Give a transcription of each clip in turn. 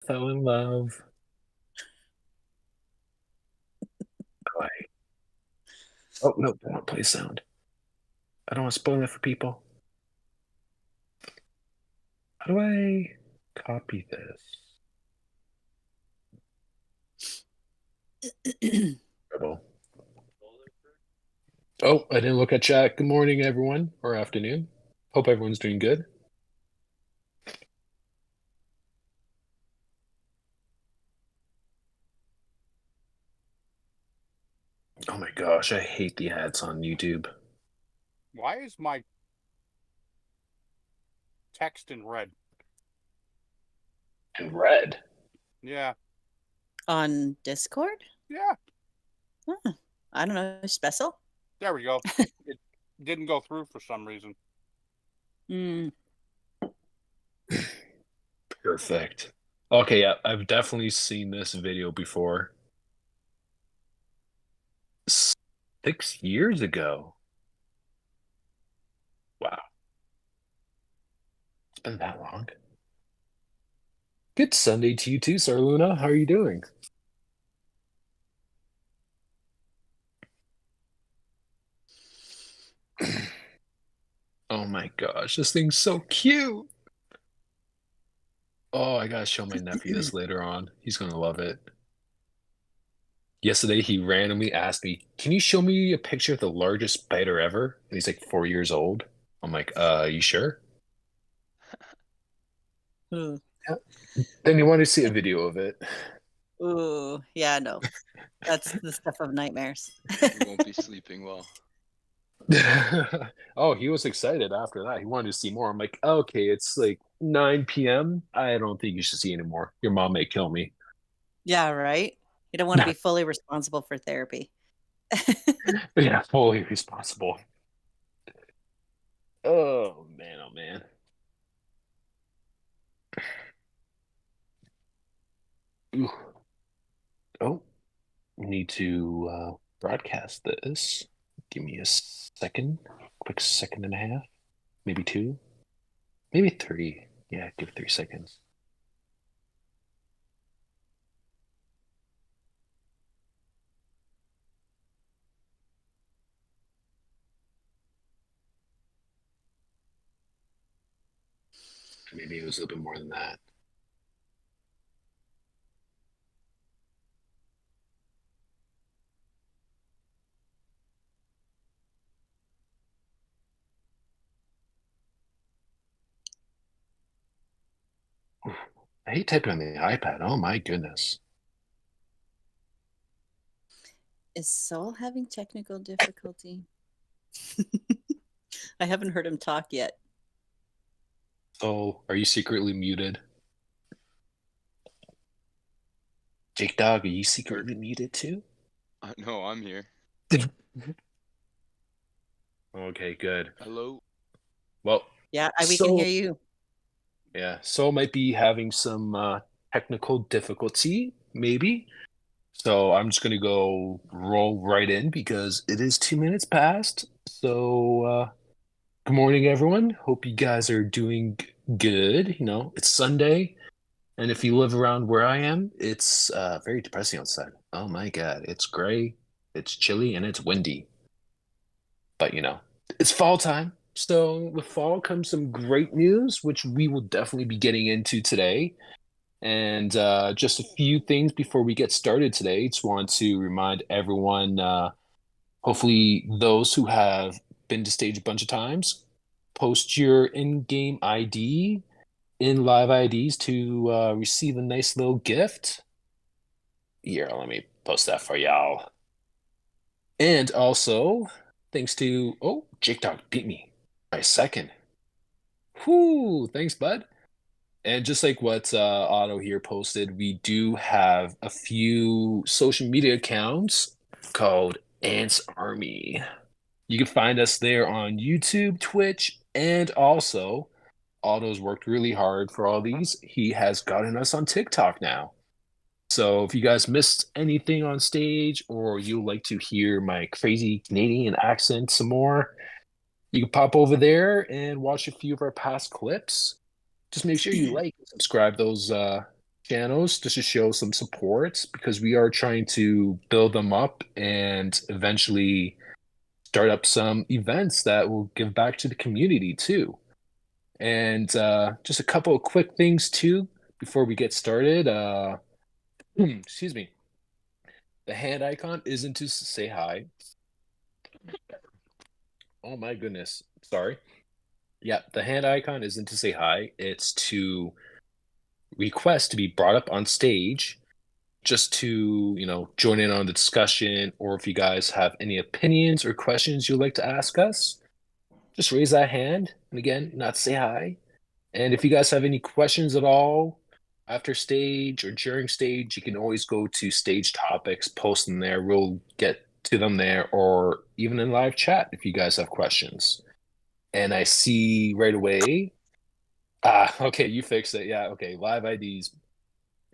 fell in love. Oh, oh no, I don't play sound. I don't want to spoil it for people. How do I copy this? Trouble. Oh, I didn't look at chat. Good morning, everyone, or afternoon. Hope everyone's doing good. Oh my gosh, I hate the ads on YouTube. Why is my text in red? And red. Yeah. On Discord? Yeah. Huh. I don't know. Special? There we go. It didn't go through for some reason. Perfect. Okay, yeah, I've definitely seen this video before. 6 years ago. Wow. It's been that long. Good Sunday to you too, Sarluna. How are you doing? Oh my gosh, this thing's so cute. Oh, I gotta show my nephew this later on. He's gonna love it. Yesterday, he randomly asked me, "Can you show me a picture of the largest spider ever?" And he's like 4 years old. I'm like, you sure? Hmm. Yeah. Then he wanted to see a video of it. Ooh, yeah, no. That's the stuff of nightmares. You won't be sleeping well. Oh, he was excited after that. He wanted to see more. I'm like, okay, it's like 9 p.m. I don't think you should see anymore. Your mom may kill me. Yeah, right? You don't want to be fully responsible for therapy. But yeah, fully responsible. Oh man, oh man. Ooh. Oh, need to broadcast this. Give me a second, quick second and a half, maybe two, maybe three. Yeah, give it 3 seconds. Maybe it was a little bit more than that. Oof. I hate typing on the iPad. Oh my goodness. Is Saul having technical difficulty? I haven't heard him talk yet. Oh, are you secretly muted? Jake Dog, are you secretly muted too? No, I'm here. Okay, good. Hello. Well, yeah, we can hear you. Yeah, Soul might be having some technical difficulty, maybe. So I'm just gonna go roll right in because it is 2 minutes past. So good morning, everyone. Hope you guys are doing good. You know, it's Sunday, and if you live around where I am, it's very depressing outside. Oh my God, it's gray, it's chilly, and it's windy. But you know, it's fall time. So with fall comes some great news, which we will definitely be getting into today. And just a few things before we get started today. Just want to remind everyone, hopefully those who have been to stage a bunch of times, post your in-game ID in live IDs to receive a nice little gift. Here, let me post that for y'all. And also, thanks to, oh, Jake Dog beat me by a second. Whoo, thanks, bud. And just like what Otto here posted, we do have a few social media accounts called Ants Army. You can find us there on YouTube, Twitch, and also Otto's worked really hard for all these. He has gotten us on TikTok now. So if you guys missed anything on stage or you like to hear my crazy Canadian accent some more, you can pop over there and watch a few of our past clips. Just make sure you like and subscribe those channels just to show some support because we are trying to build them up and eventually start up some events that will give back to the community too. And just a couple of quick things too before we get started. Excuse me. The hand icon isn't to say hi. Oh my goodness. Sorry. Yeah, the hand icon isn't to say hi. It's to request to be brought up on stage just to, join in on the discussion, or if you guys have any opinions or questions you'd like to ask us, just raise that hand. And again, not say hi. And if you guys have any questions at all after stage or during stage, you can always go to stage topics, post them there. We'll get to them there, or even in live chat if you guys have questions. And I see right away. Okay, you fixed it. Yeah, okay, live IDs.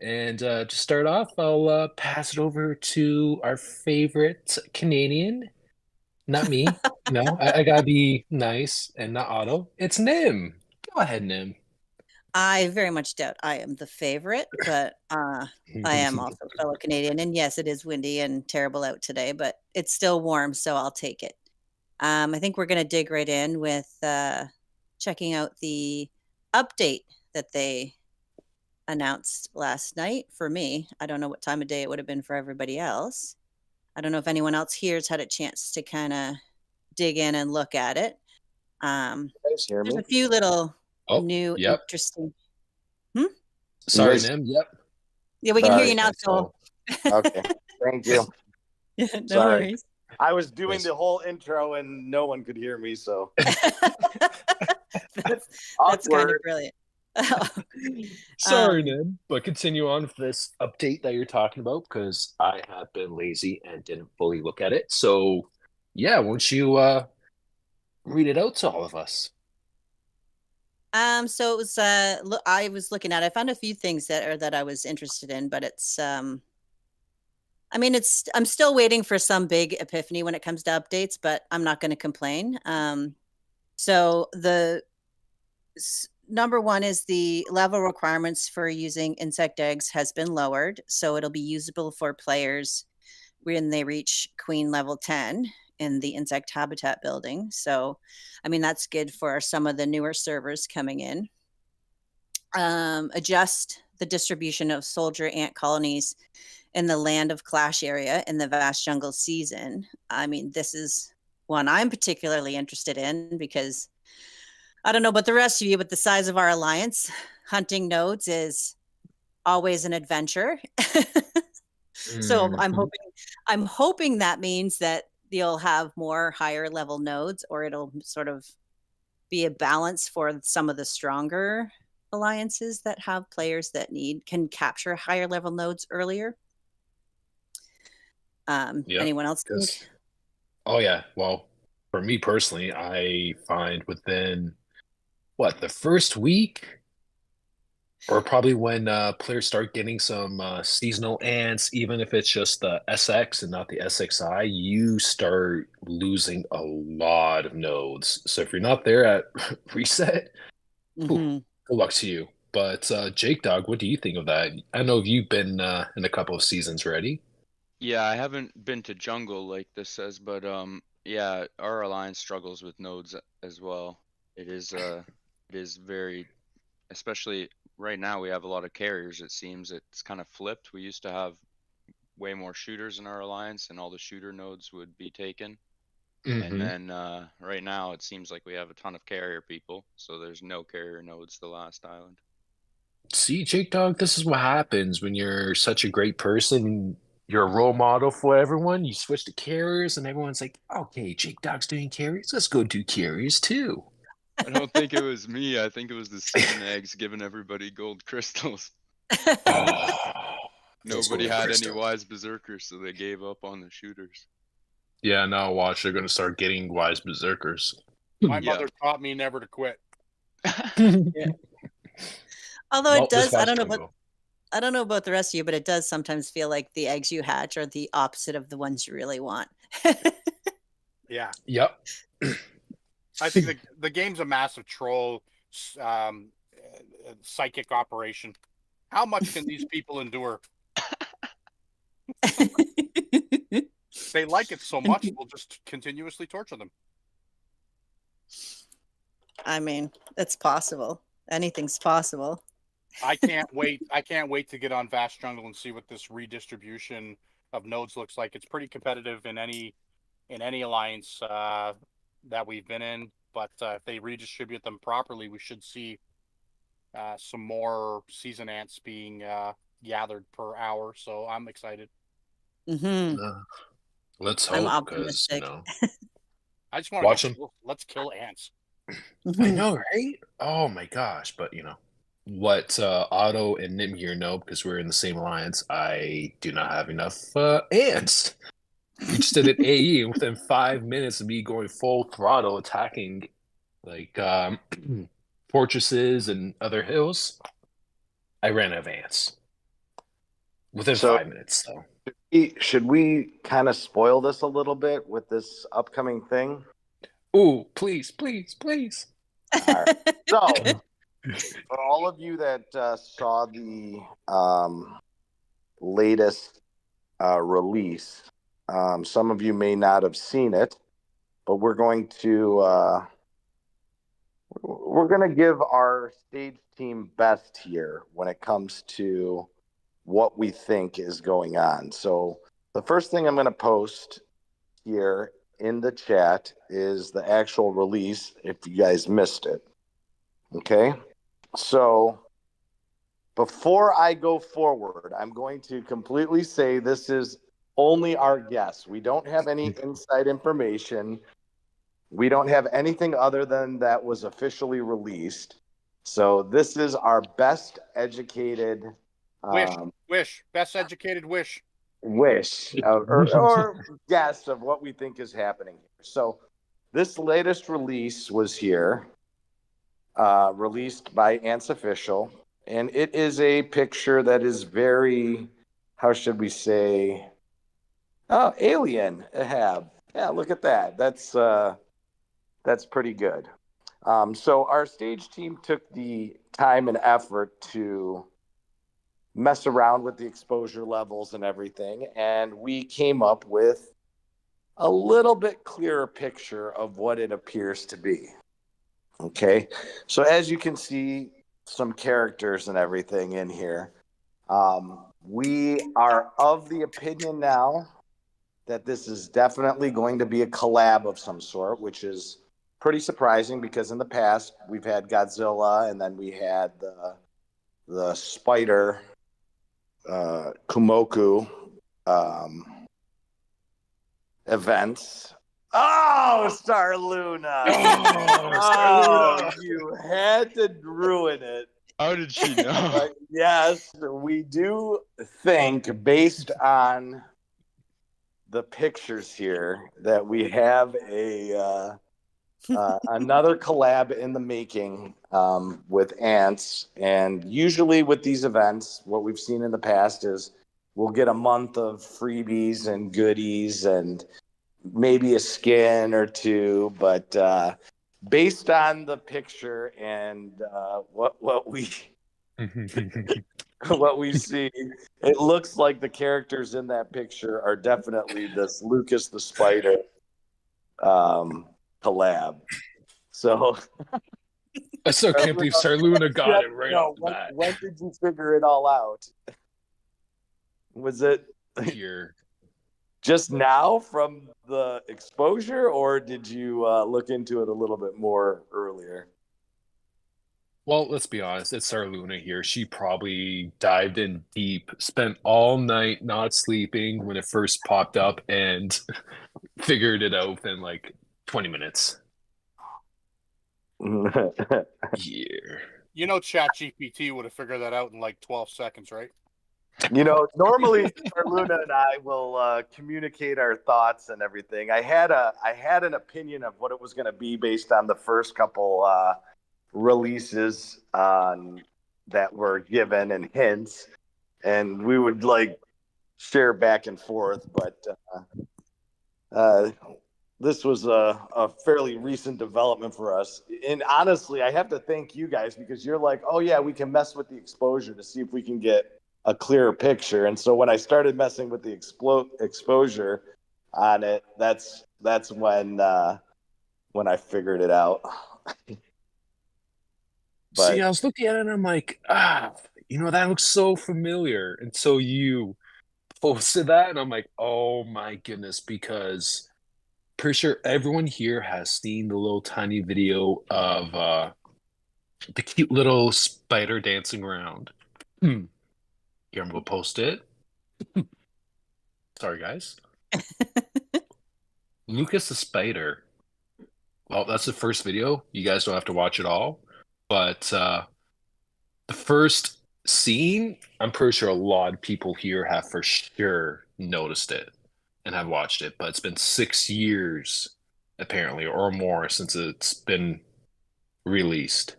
And to start off, I'll pass it over to our favorite Canadian. Not me. No, I gotta be nice and not Otto. It's Nim. Go ahead, Nim. I very much doubt I am the favorite, but I am also a fellow Canadian. And yes, it is windy and terrible out today, but it's still warm, so I'll take it. I think we're going to dig right in with checking out the update that they announced last night for me. I don't know what time of day it would have been for everybody else. I don't know if anyone else here has had a chance to kind of dig in and look at it. Guys hear There's me? a few little new, Yep. interesting. Sorry, guys- Nim. Yep. Yeah, we can hear Sorry, you now, That's Joel. all. Okay, thank you. No Sorry. worries. I was doing Yes. the whole intro and no one could hear me, so That's kind of awkward. brilliant. Sorry, Um, Nim. But continue on with this update that you're talking about because I have been lazy and didn't fully look at it. So, yeah, won't you read it out to all of us? So it was I was looking at I found a few things that I was interested in, but it's I'm still waiting for some big epiphany when it comes to updates, but I'm not going to complain. So the number one is the level requirements for using insect eggs has been lowered, so it'll be usable for players when they reach Queen level 10 in the insect habitat building. So, that's good for some of the newer servers coming in. Adjust the distribution of soldier ant colonies in the Land of Clash area in the Vast Jungle season. This is one I'm particularly interested in because I don't know about the rest of you, but the size of our alliance, hunting nodes is always an adventure. So Mhm. I'm hoping that means that you'll have more higher level nodes, or it'll sort of be a balance for some of the stronger alliances that have players that can capture higher level nodes earlier. Yep, Anyone else think? 'cause- Oh, yeah. Well, for me personally, I find within the first week, or probably when players start getting some seasonal ants, even if it's just the SX and not the SXI, you start losing a lot of nodes. So if you're not there at reset, Mhm. good luck to you. But Jake Dog, what do you think of that? I know you've been in a couple of seasons already. Yeah, I haven't been to jungle like this says, but yeah, our alliance struggles with nodes as well. It is very, especially right now we have a lot of carriers. It seems it's kind of flipped. We used to have way more shooters in our alliance, and all the shooter nodes would be taken. Mhm. And then right now it seems like we have a ton of carrier people, so there's no carrier nodes the last island. See, Jake Dog, this is what happens when you're such a great person. You're a role model for everyone. You switch to carriers, and everyone's like, okay, Jake Dog's doing carriers. Let's go do carriers too. I don't think it was me. I think it was the season eggs giving everybody gold crystals. Oh, those Nobody gold had crystals. any wise berserkers, so they gave up on the shooters. Yeah, now watch. They're going to start getting wise berserkers. My Yeah. mother taught me never to quit. Although Well, it this does, I Vast don't know Jungle. I don't know about the rest of you, but it does sometimes feel like the eggs you hatch are the opposite of the ones you really want. Yeah, Yep. I think the game's a massive troll, psychic operation. How much can these people endure? They like it so much, we'll just continuously torture them. I mean, it's possible. Anything's possible. I can't wait. I can't wait to get on Vast Jungle and see what this redistribution of nodes looks like. It's pretty competitive in any alliance that we've been in. But if they redistribute them properly, we should see some more season ants being gathered per hour. So I'm excited. Hmm. Let's I'm hope, because optimistic. I just want Watch to 'em. let's kill ants. I know, right? Oh my gosh! But what Otto and Nim here know, because we're in the same alliance. I do not have enough ants. We just did an AE, and within 5 minutes of me going full throttle attacking like fortresses and other hills, I ran out of ants within So- 5 minutes. So Should we kind of spoil this a little bit with this upcoming thing? ooh, please, please, please. All right. So, for all of you that saw the latest release, some of you may not have seen it, but we're going to give our stage team best here when it comes to what we think is going on. So the first thing I'm going to post here in the chat is the actual release if you guys missed it. Okay? So before I go forward, I'm going to completely say this is only our guess. We don't have any inside information. We don't have anything other than that was officially released. So this is our best educated Best educated wish. or guess of what we think is happening here. So this latest release was here, released by Ants Official, and it is a picture that is very, how should we say, alien Ahab. Yeah, look at that. That's pretty good. So our stage team took the time and effort to mess around with the exposure levels and everything, and we came up with a little bit clearer picture of what it appears to be. Okay, so as you can see, some characters and everything in here. We are of the opinion now that this is definitely going to be a collab of some sort, which is pretty surprising because in the past we've had Godzilla and then we had the spider Kumoku events. Oh, Star Luna! Oh, you had to ruin it. How did she know? But yes, we do think, based on the pictures here, that we have a another collab in the making with Ants. And usually with these events, what we've seen in the past is we'll get a month of freebies and goodies and maybe a skin or two. But based on the picture and what we what we see, it looks like the characters in that picture are definitely this Lucas the Spider collab. So I still can't believe Sarluna got it right off the bat. When did you figure it all out? Was it Here. just now from the exposure, or did you look into it a little bit more earlier? Well, let's be honest. It's Sarluna here. She probably dived in deep, spent all night not sleeping when it first popped up, and figured it out within like 20 minutes. Yeah. You know, ChatGPT would have figured that out in like 12 seconds, right? Normally Luna and I will communicate our thoughts and everything. I had an opinion of what it was going to be based on the first couple releases that were given and hints, and we would like share back and forth. But this was a fairly recent development for us. And honestly, I have to thank you guys because you're like, oh yeah, we can mess with the exposure to see if we can get a clearer picture. And so when I started messing with the exposure on it, that's when I figured it out. See, I was looking at it and I'm like, that looks so familiar. And so you posted that, and I'm like, oh my goodness, because pretty sure everyone here has seen the little tiny video of the cute little spider dancing around. Here, I'm gonna post it. Sorry, guys. Lucas the spider. Well, that's the first video. You guys don't have to watch it all. But the first scene, I'm pretty sure a lot of people here have for sure noticed it and have watched it. But it's been 6 years, apparently, or more since it's been released.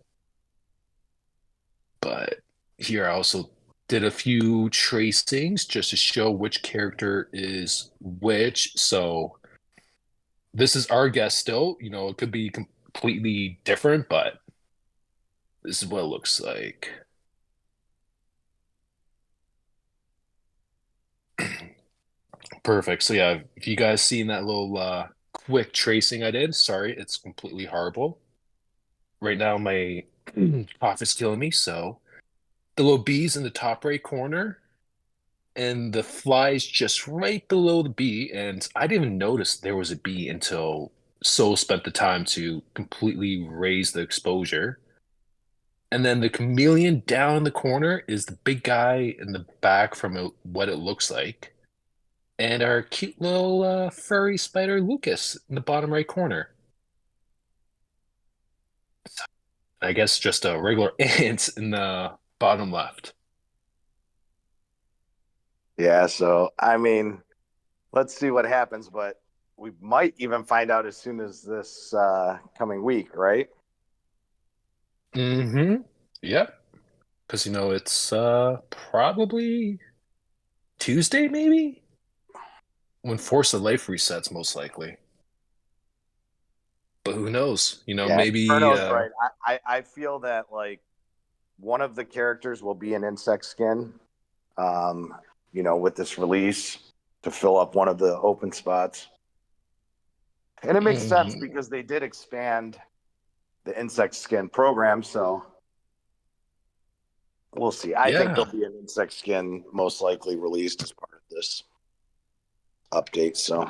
But here I also did a few tracings just to show which character is which. So this is our guess still. It could be completely different, but this is what it looks like. Perfect. So yeah, if you guys seen that little quick tracing I did, sorry, it's completely horrible. Right now my cough is killing me, so the little bee's in the top right corner, and the fly's just right below the bee, and I didn't even notice there was a bee until Soul spent the time to completely raise the exposure. And then the chameleon down in the corner is the big guy in the back from what it looks like. And our cute little furry spider Lucas in the bottom right corner. I guess just a regular ant in the bottom left. Yeah, so I mean, let's see what happens, but we might even find out as soon as this coming week, right? Mm-hmm. Yep. Because it's probably Tuesday, maybe? When Force of Life resets, most likely. But who knows? Yeah, maybe Inferno's right. I feel that like one of the characters will be an insect skin, with this release to fill up one of the open spots. And it makes sense because they did expand the insect skin program, so we'll see. I think there'll be an insect skin most likely released as part of this update. So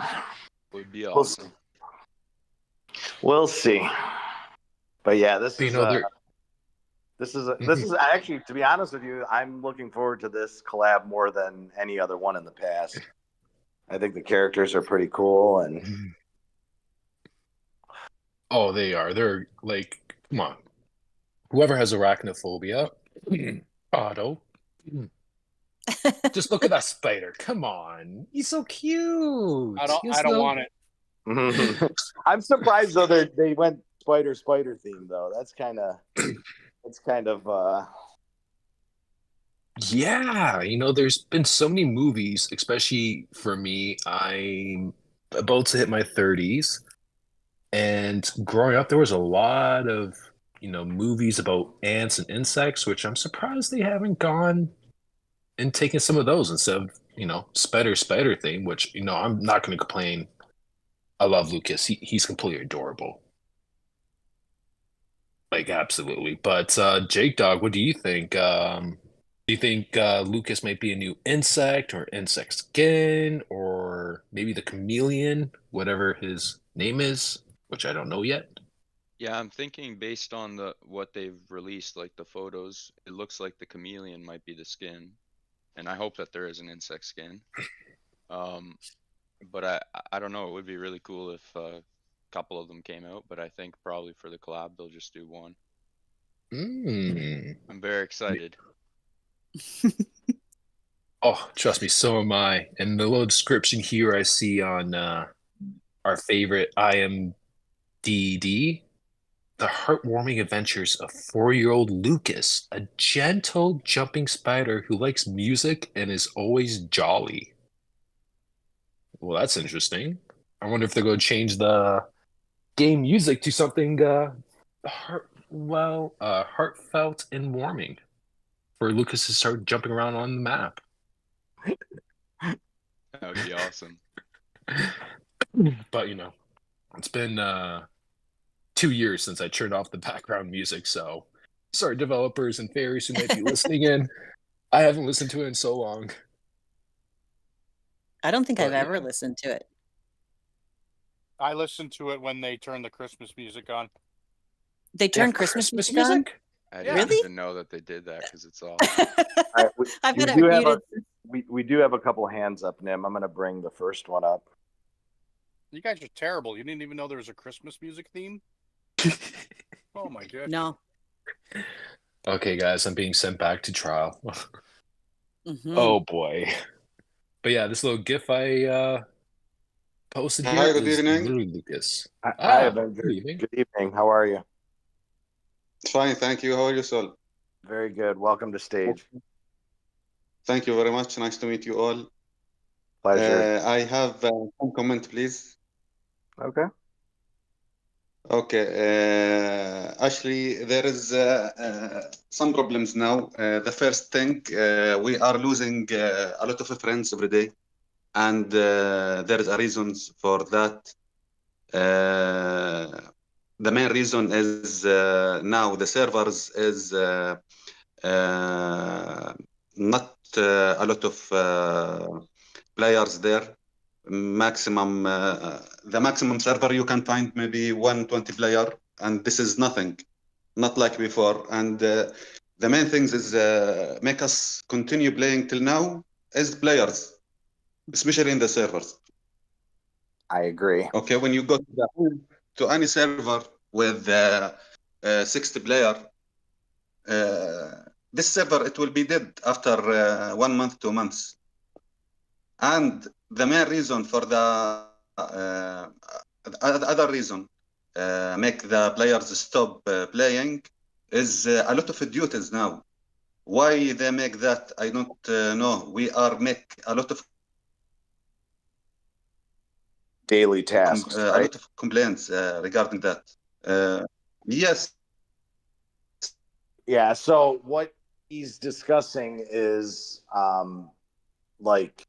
would be awesome. We'll see. But yeah, this is actually, to be honest with you, I'm looking forward to this collab more than any other one in the past. I think the characters are pretty cool, and oh, they are. They're like, come on. Whoever has arachnophobia, Otto. Just look at that spider. Come on. He's so cute. I don't want it. I'm surprised though they went spider theme though. That's kind of yeah, there's been so many movies, especially for me. I'm about to hit my 30s, and growing up there was a lot of movies about ants and insects, which I'm surprised they haven't gone and taken some of those instead of spider theme, which I'm not going to complain. I love Lucas. He's completely adorable. Like, absolutely. But Jake Dog, what do you think? Do you think Lucas might be a new insect or insect skin or maybe the chameleon, whatever his name is, which I don't know yet? Yeah, I'm thinking based on what they've released, like the photos, it looks like the chameleon might be the skin. And I hope that there is an insect skin. But I don't know. It would be really cool if a couple of them came out. But I think probably for the collab they'll just do one. I'm very excited. Oh, trust me, so am I. And the little description here I see on our favorite IMDb, the heartwarming adventures of 4-year-old Lucas, a gentle jumping spider who likes music and is always jolly. Well, that's interesting. I wonder if they're going to change the game music to something heartfelt and warming for Lucas to start jumping around on the map. That would be awesome. But it's been 2 years since I turned off the background music, so sorry, developers and fairies who might be listening in. I haven't listened to it in so long. I don't think I've But, ever listened to it. I listened to it when they turned the Christmas music on. They They have turned Christmas music on? I Yeah. didn't Really? even know that they did that because it's all. All right, I've we got it do have muted. we do have a couple hands up, Nim. I'm going to bring the first one up. You guys are terrible. You didn't even know there was a Christmas music theme? Oh my goodness. No. okay, guys, I'm being sent back to trial. Mhm. Oh boy. But yeah, this little GIF I posted here Hi, good is evening. literally Lucas. Hi, Avenger. good evening. Good evening. How are you? Fine, thank you. How are you, Sol? Very good. Welcome to stage. Thank you very much. Nice to meet you all. Pleasure. I have one comment, please. Okay. Okay. Actually, there is some problems now. The first thing, we are losing a lot of friends every day, and there is a reasons for that. The main reason is now the servers is not a lot of players there. The maximum server you can find maybe 120 player, and this is nothing, not like before. And the main things is make us continue playing till now is players, especially in the servers. I agree. Okay, when you go to any server with 60 player, this server, it will be dead after 1 month, 2 months. And the main reason for the other reason make the players stop playing is a lot of duties now. Why they make that, I don't know. We are make a lot of Daily tasks, a right? lot of complaints regarding that. Yes. Yeah. So what he's discussing is like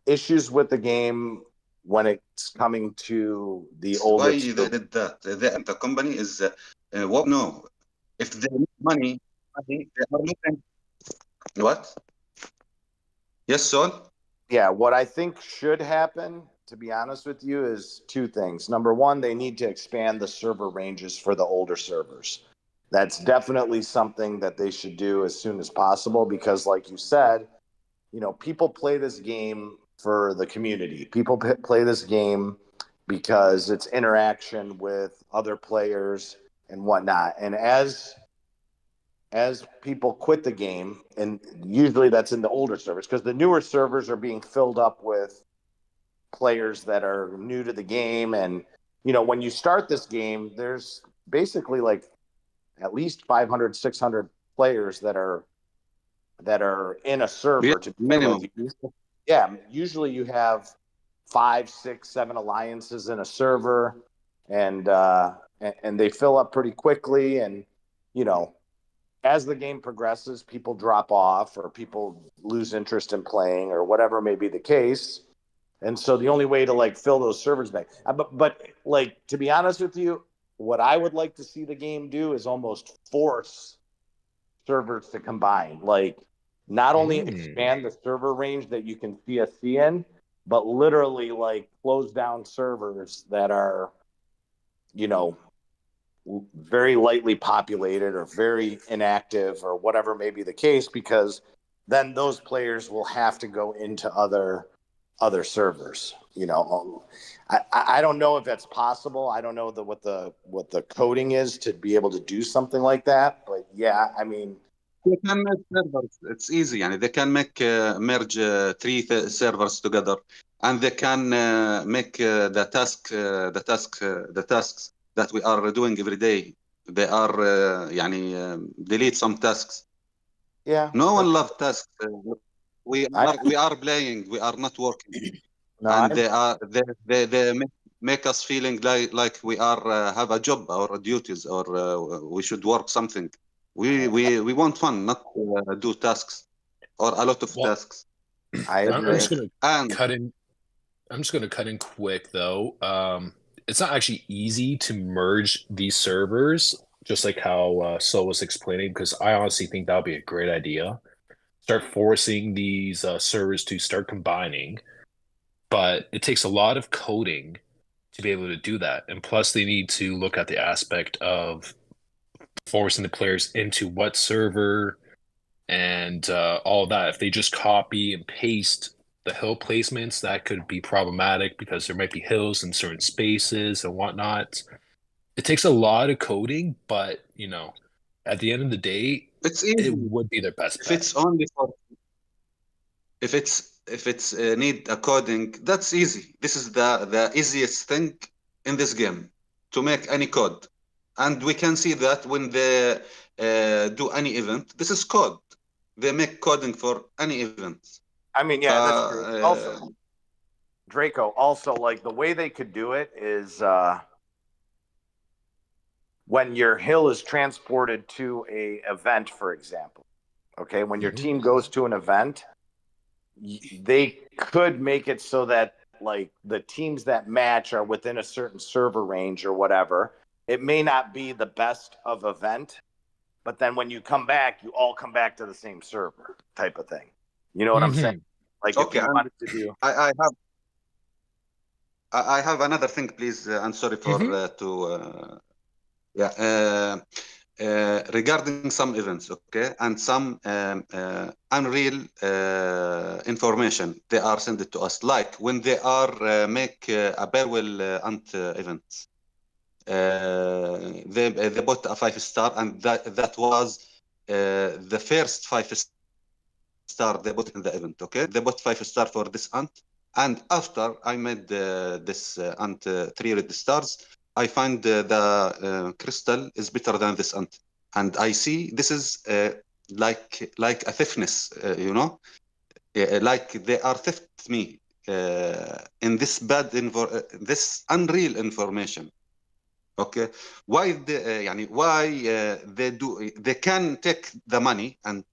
issues with the game when it's coming to the older. Why they did that? The company is what? No, if they need money, they are looking. What? Yes, Sol. Yeah, what I think should happen, to be honest with you, is two things. Number one, they need to expand the server ranges for the older servers. That's definitely something that they should do as soon as possible because, like you said, people play this game for the community. People play this game because it's interaction with other players and whatnot. And as people quit the game, and usually that's in the older servers, because the newer servers are being filled up with players that are new to the game. And when you start this game, there's basically like at least 500, 600 players that are in a server to begin with. Yeah, usually you have 5, 6, 7 alliances in a server, and they fill up pretty quickly. And as the game progresses, people drop off or people lose interest in playing or whatever may be the case. And so the only way to like fill those servers back, but like, to be honest with you, what I would like to see the game do is almost force servers to combine. Like, not only expand the server range that you can CSC in, but literally like close down servers that are, very lightly populated or very inactive or whatever may be the case, because then those players will have to go into other servers. I don't know if that's possible. I don't know what the coding is to be able to do something like that, but yeah, I mean, they can make servers. It's easy. They can make merge 3 servers together, and they can make the tasks that we are doing every day. They are delete some tasks. Yeah. No one loves tasks. We are playing. We are not working. No, And they make us feeling like we are have a job or duties or we should work something. We want fun, not do tasks or a lot of Well, tasks. I I'm agree. just gonna And cut in. I'm just gonna cut in quick though. It's not actually easy to merge these servers, just like how Sol was explaining, because I honestly think that would be a great idea. Start forcing these servers to start combining, but it takes a lot of coding to be able to do that. And plus, they need to look at the aspect of forcing the players into what server and all that. If they just copy and paste the hill placements, that could be problematic because there might be hills in certain spaces and whatnot. It takes a lot of coding, but at the end of the day, it's it easy would be their best if bet. it's only for if it's need a coding, that's easy. This is the easiest thing in this game to make any code, and we can see that when they do any event, this is code. They make coding for any event. I mean, yeah, that's true. Uh, Also, Draco, also, like, the way they could do it is when your hill is transported to a event, for example. Okay, when your team goes to an event, they could make it so that, like, the teams that match are within a certain server range or whatever. It may not be the best of event, but then when you come back, you all come back to the same server type of thing. You know what I'm saying? Like, Okay, if you wanted to do. I have another thing, please. I'm sorry for regarding some events, okay, and some unreal information they are sent to us, like when they are make a Barewell Ant events. They bought a 5-star, and that was the first 5-star they bought in the event. Okay, they bought 5-star for this ant, and after I made this ant 3 red stars, I find the crystal is better than this ant, and I see this is like a thickness, like they are theft me in this this unreal information. Okay, why they can take the money and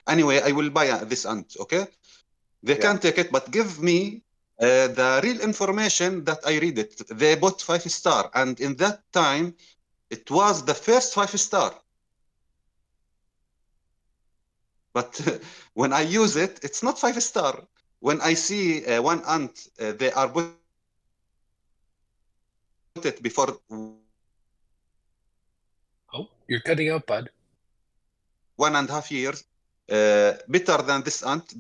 anyway I will buy this ant. Okay, they can take it, but give me the real information that I read it. They bought 5-star, and in that time, it was the first 5-star. But when I use it, it's not 5-star. When I see one ant, they are put it before. Oh, you're cutting out, bud. 1.5 years, better than this ant.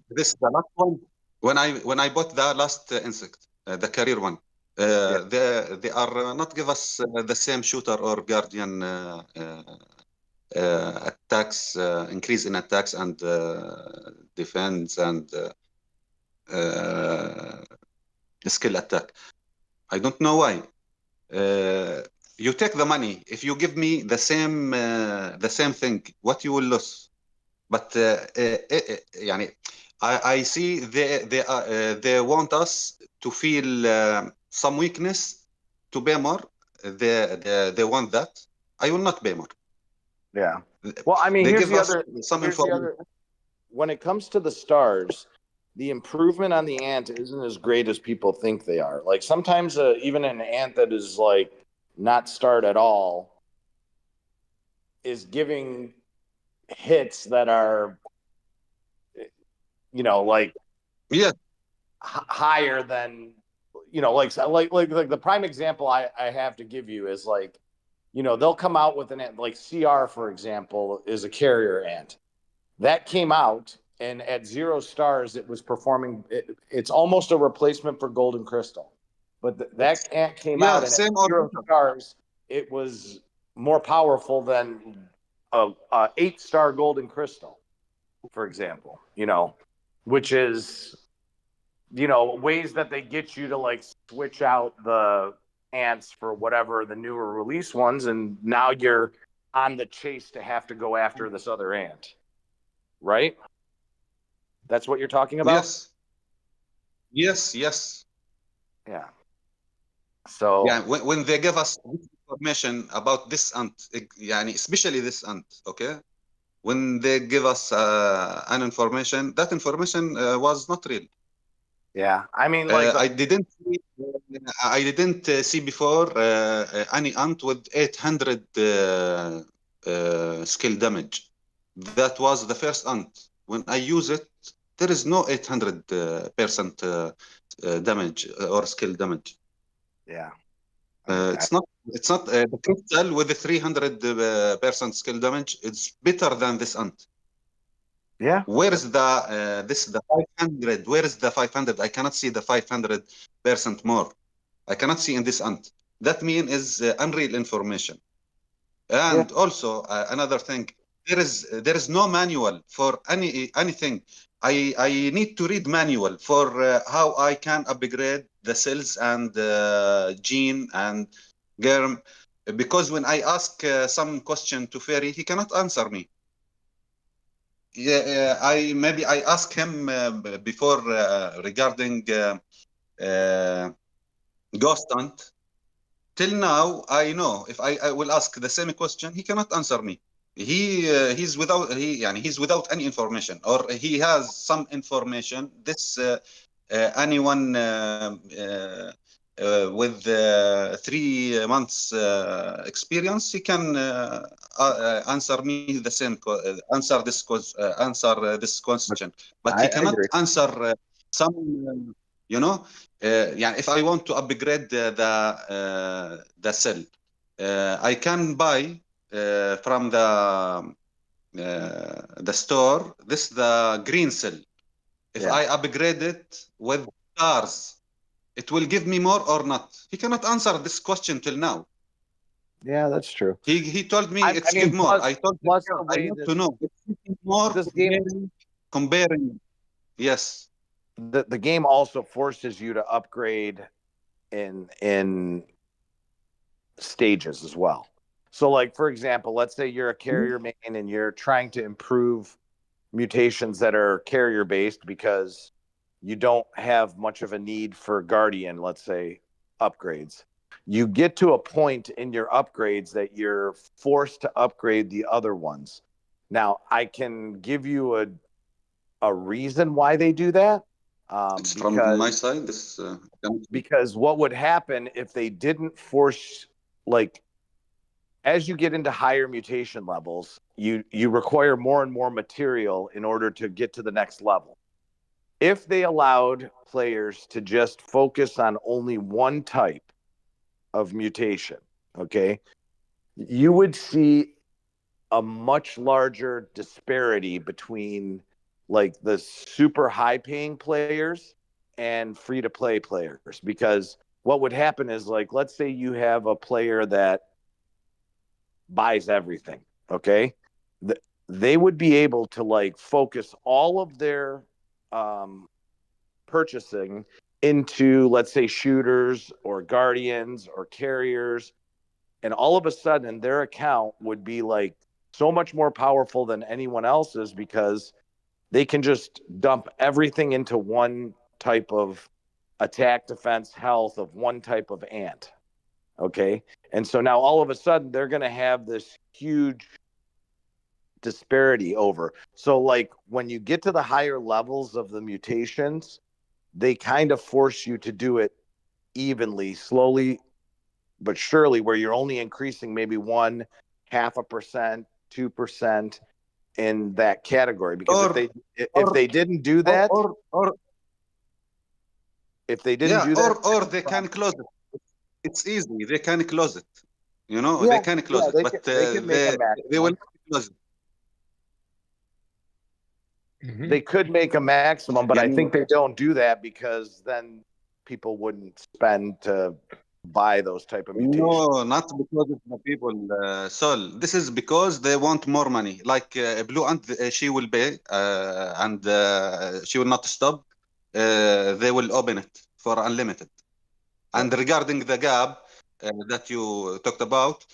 This is the last one. When I bought the last insect, the career one, they are not give us the same shooter or guardian attacks, increase in attacks and defense and skill attack. I don't know why. You take the money. If you give me the same thing, what you will lose? But I see they want us to feel some weakness to pay more. They want that. I will not pay more. Yeah. Well, I mean, They here's give the us other. some Here's the information. other. When it comes to the stars, the improvement on the ant isn't as great as people think they are. Like, sometimes even an ant that is like not starred at all is giving hits that are, like, Yeah, higher than, like the prime example I have to give you is, like, they'll come out with an ant, like CR, for example, is a carrier ant that came out, and at 0 stars, it was performing. It's almost a replacement for Golden Crystal, but that ant came out, and same at 0 stars, it was more powerful than a 8-star Golden Crystal, for example. Which is, ways that they get you to, like, switch out the ants for whatever the newer release ones, and now you're on the chase to have to go after this other ant. Right? That's what you're talking about? Yes. Yeah. So Yeah, when they give us information about this ant, يعني especially this ant, okay? When they give us an information, that information was not real. yeah, I mean, like I didn't see before any ant with 800 skill damage. That was the first ant. When I use it, there is no 800% damage or skill damage. yeah. It's not the crystal with the 300% skill damage. It's better than this ant. Yeah. Where is the 500? Where is the 500? I cannot see the 500% more. I cannot see in this ant. That mean is unreal information. And also another thing, there is no manual for anything. I need to read manual for how I can upgrade the cells and gene and germ, because when I ask some question to Fairy, he cannot answer me. Yeah, I asked him before regarding ghost hunt. Till now, I know if I will ask the same question, he cannot answer me. He's without any information, or he has some information. This anyone with 3 months experience, he can answer me the same answer this question, but he I cannot agree. answer some yeah, if I want to upgrade the cell, I can buy from the store this the green cell. If I upgrade it with stars, it will give me more or not? He cannot answer this question till now. Yeah, that's true. He told me I it's mean, give more. I told him plus the I way want to know. It's more this game comparing. Yes. the game also forces you to upgrade in stages as well. So, like, for example, let's say you're a carrier main and you're trying to improve mutations that are carrier based because you don't have much of a need for guardian, let's say, upgrades. You get to a point in your upgrades that you're forced to upgrade the other ones. Now, I can give you a reason why they do that. It's from my side. Because what would happen if they didn't force, like, as you get into higher mutation levels, you require more and more material in order to get to the next level. If they allowed players to just focus on only one type of mutation, okay, you would see a much larger disparity between like the super high paying players and free to play players, because what would happen is, like, let's say you have a player that buys everything, okay, they would be able to like focus all of their purchasing into, let's say, shooters or guardians or carriers, and all of a sudden their account would be like so much more powerful than anyone else's because they can just dump everything into one type of attack, defense, health of one type of ant. Okay. And so now all of a sudden they're going to have this huge disparity over. So, like, when you get to the higher levels of the mutations, they kind of force you to do it evenly, slowly but surely, where you're only increasing maybe 0.5%, 2% in that category. Because if they didn't do that, if they didn't do that, or they can close it. It's easy. They can close it. You know, they can close it, but they will close it. They could make a maximum, but I think they don't do that because then people wouldn't spend to buy those type of mutations. No, not because of the people, Sol. This is because they want more money. Like Blue Ant, she will pay and she will not stop. They will open it for unlimited. And regarding the gap that you talked about,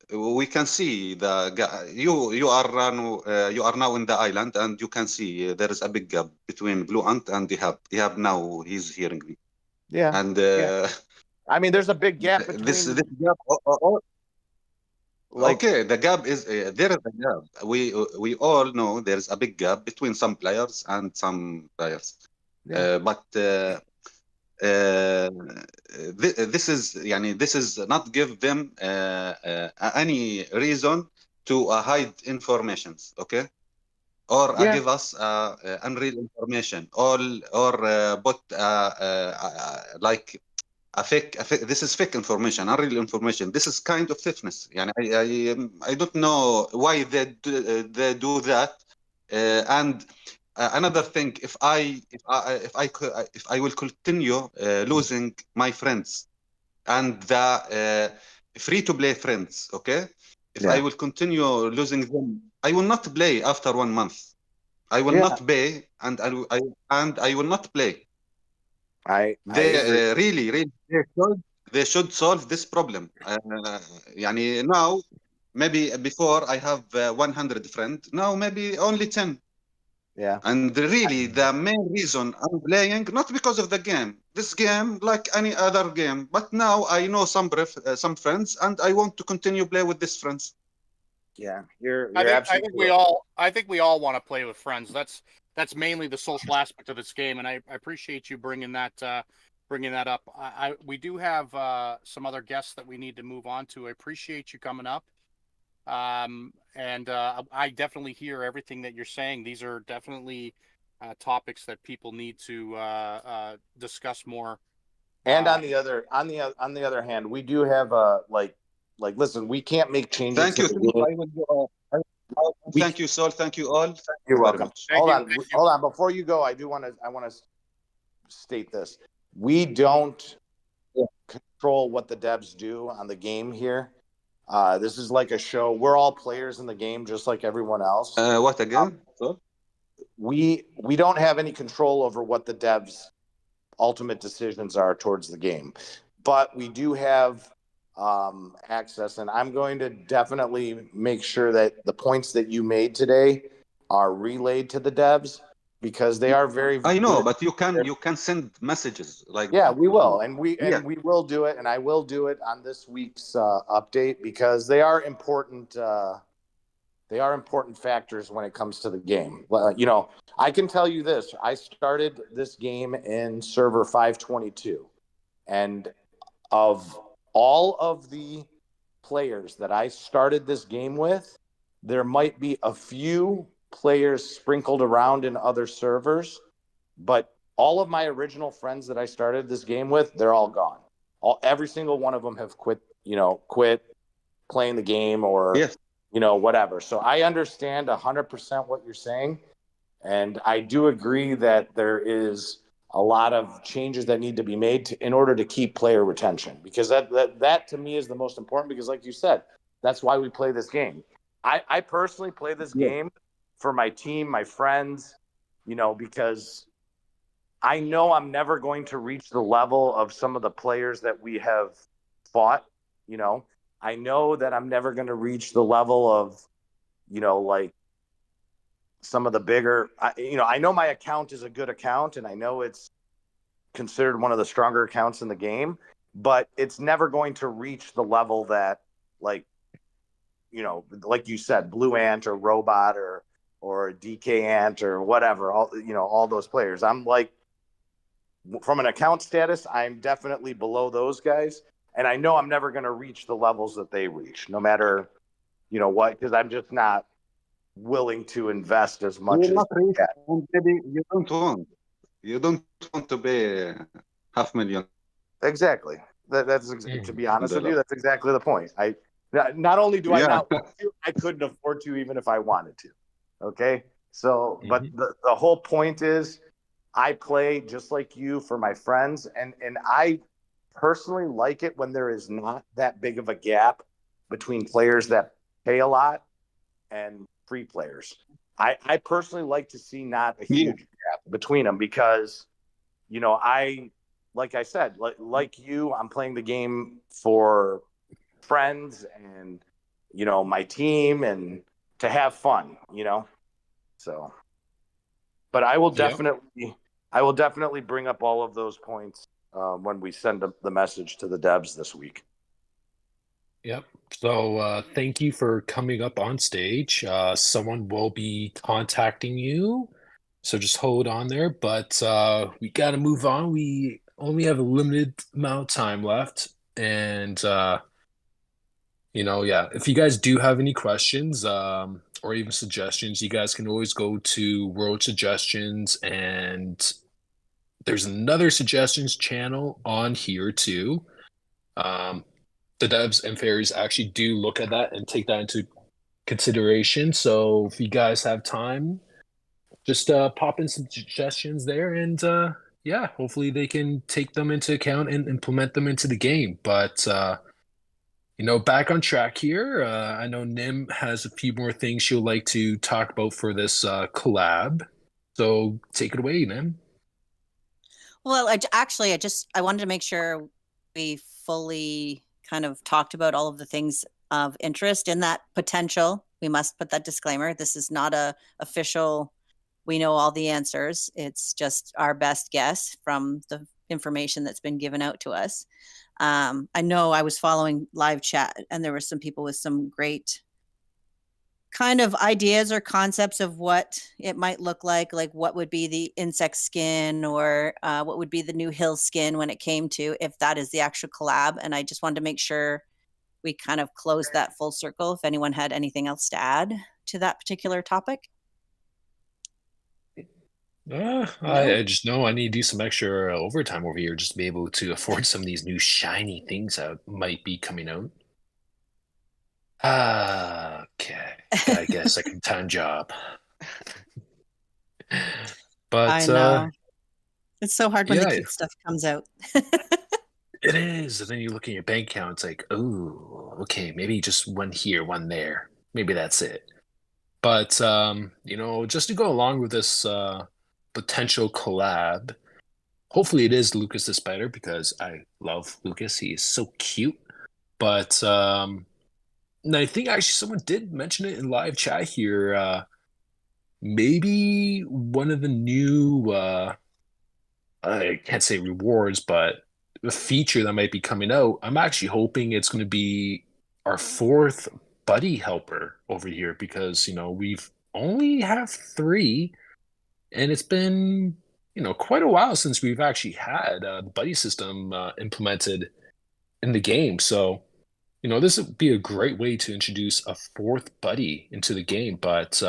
we can see the gap. You are now in the island, and you can see there is a big gap between Blue Ant and Ihab. Ihab now he's hearing me. Yeah. And I mean, there's a big gap between this gap, like okay, the gap is there is a gap. We all know there is a big gap between some players and some players. Yeah. But this is يعني this is not give them any reason to hide informations, okay? Or Yeah. give us unreal information, or put like a fake. This is fake information, unreal information. This is kind of thickness. يعني I don't know why they do that. And another thing, if I will continue losing my friends and the free to play friends, okay? If I Yeah. will continue losing them, I will not play after 1 month. I will Yeah. not pay, and I will not play. I They agree. really they should solve this problem. يعني now maybe before I have 100 friends, now maybe only 10. Yeah. And really, the main reason I'm playing, not because of the game. This game, like any other game, but now I know some friends, and I want to continue play with these friends. Yeah. You're I absolutely think we all want to play with friends. That's mainly the social aspect of this game, and I appreciate you bringing that up. We do have some other guests that we need to move on to. I appreciate you coming up. And I definitely hear everything that you're saying. These are definitely topics that people need to discuss more. And on the other hand, we do have like listen, we can't make changes Thank to you. the game. I will, thank you, Sol. Thank you all. Thank You're you very welcome. much. Hold Thank on. you. Hold on. Before you go, I want to state this. We don't control what the devs do on the game here. This is like a show. We're all players in the game, just like everyone else. What again? Sol? We don't have any control over what the devs' ultimate decisions are towards the game, but we do have access. And I'm going to definitely make sure that the points that you made today are relayed to the devs because they are very. I know, good. but you can send messages like Yeah, that. we will, and we Yeah. will do it, and I will do it on this week's update because they are important. They are important factors when it comes to the game. You know, I can tell you this: I started this game in server 522, and of all of the players that I started this game with, there might be a few players sprinkled around in other servers, but all of my original friends that I started this game with, they're all gone. Every single one of them have quit playing the game or Yes. whatever. So I understand 100% what you're saying, and I do agree that there is a lot of changes that need to be made in order to keep player retention, because that to me is the most important, because like you said, that's why we play this game. I personally play this game for my team, my friends, because I know I'm never going to reach the level of some of the players that we have fought. I know that I'm never going to reach the level of, like some of the bigger, I know my account is a good account, and I know it's considered one of the stronger accounts in the game, but it's never going to reach the level that, like you said, Blue Ant or Robot or DK Ant or whatever, all those players. I'm like, from an account status, I'm definitely below those guys, and I know I'm never going to reach the levels that they reach, no matter what, because I'm just not willing to invest as much You as will not reach, and maybe you don't want. You don't want to pay $500,000. exactly. To be honest with you, that's exactly the point. Not only do I Yeah. not want to, I couldn't afford to even if I wanted to. Okay, so but Mhm. the whole point is, I play just like you for my friends, and I personally like it when there is not that big of a gap between players that pay a lot and free players. I personally like to see not a Yeah. huge gap between them, because like I said, like you, I'm playing the game for friends and my team, and to have fun, so. But I will Yep. definitely bring up all of those points when we send the message to the devs this week. Yep. So thank you for coming up on stage. Someone will be contacting you, so just hold on there. But we got to move on. We only have a limited amount of time left, and yeah, if you guys do have any questions or even suggestions, you guys can always go to World Suggestions, and there's another suggestions channel on here too. The devs and fairies actually do look at that and take that into consideration. So if you guys have time, just pop in some suggestions there, and yeah, hopefully they can take them into account and implement them into the game. But back on track here. I know Nim has a few more things she'll like to talk about for this collab. So take it away, Nim. Well, I wanted to make sure we fully kind of talked about all of the things of interest in that potential. We must put that disclaimer. This is not a official, we know all the answers. It's just our best guess from the information that's been given out to us. I know I was following live chat, and there were some people with some great kind of ideas or concepts of what it might look like what would be the insect skin, or what would be the new hill skin when it came to, if that is the actual collab. And I just wanted to make sure we kind of closed that full circle. If anyone had anything else to add to that particular topic. I just know I need to do some extra overtime over here just to be able to afford some of these new shiny things that might be coming out. Okay. I guess second time job. But I know. It's so hard when the yeah. cute stuff comes out. It is. And then you look at your bank account, it's like, oh, okay, maybe just one here, one there. Maybe that's it. But just to go along with this potential collab, hopefully it is Lucas the Spider, because I love Lucas. He is so cute. But and I think actually someone did mention it in live chat here. Maybe one of the new I can't say rewards, but a feature that might be coming out. I'm actually hoping it's going to be our fourth buddy helper over here, because we've only have 3, and it's been quite a while since we've actually had the buddy system implemented in the game. So this would be a great way to introduce a 4th buddy into the game. But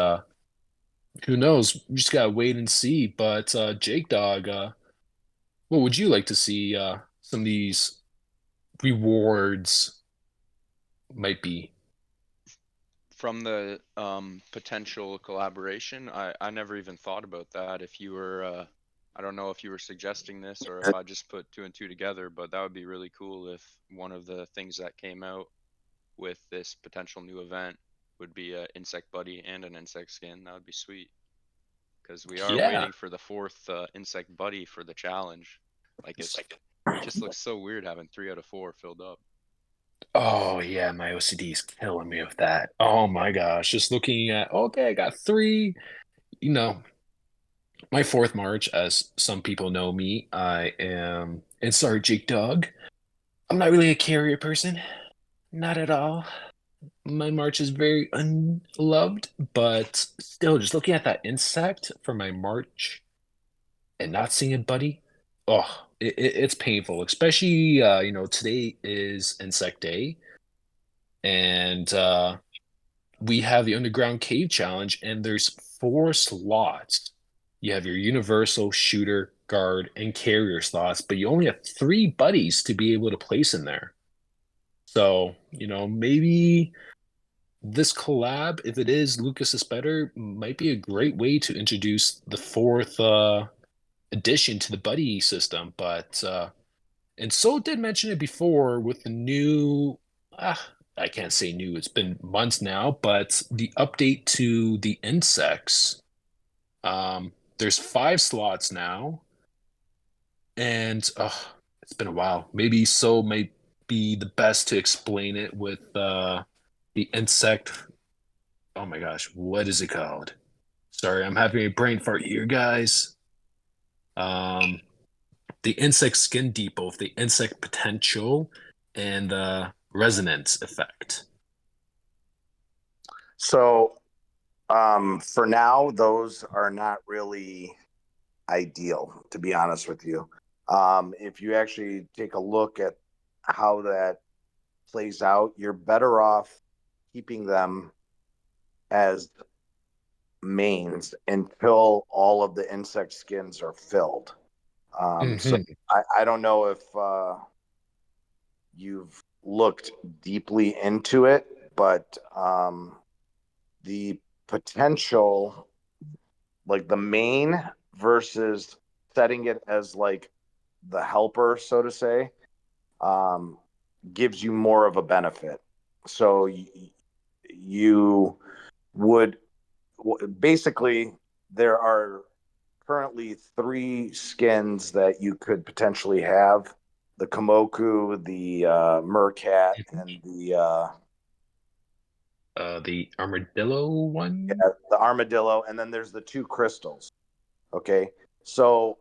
who knows? We just gotta wait and see. But Jake Dog, what would you like to see some of these rewards might be? From the potential collaboration, I never even thought about that. If you were, I don't know if you were suggesting this or if I just put 2 and 2 together, but that would be really cool if one of the things that came out with this potential new event would be an insect buddy and an insect skin. That would be sweet, because we are waiting for the 4th insect buddy for the challenge. It just looks so weird having 3 out of 4 filled up. Oh yeah, my OCD is killing me with that. Oh my gosh, just looking at, okay, I got 3. My 4th March, as some people know me, and sorry, Jake Dog, I'm not really a carrier person, not at all. My March is very unloved, but still, just looking at that insect for my March and not seeing it, buddy, oh, it's painful. Especially, today is Insect Day, and we have the Underground Cave Challenge, and there's 4 slots. You have your Universal, Shooter, Guard, and Carrier slots, but you only have 3 buddies to be able to place in there. So, maybe this collab, if it is Lucas is Better, might be a great way to introduce the 4th addition to the buddy system. But and Soul did mention it before with the new, I can't say new, it's been months now, but the update to the insects. There's 5 slots now, and it's been a while. Maybe Soul might be the best to explain it with the insect. Oh my gosh, what is it called? Sorry, I'm having a brain fart here, guys. the insect skin debuff, the insect potential, and the resonance effect. So, for now, those are not really ideal, to be honest with you. If you actually take a look at how that plays out, you're better off keeping them as mains until all of the insect skins are filled. So I don't know if you've looked deeply into it, but the potential, like the main versus setting it as like the helper, so to say, gives you more of a benefit. So you would basically, there are currently 3 skins that you could potentially have: the Komoku, the Mercat, and the armadillo one. the armadillo, and then there's the 2 crystals. Okay, so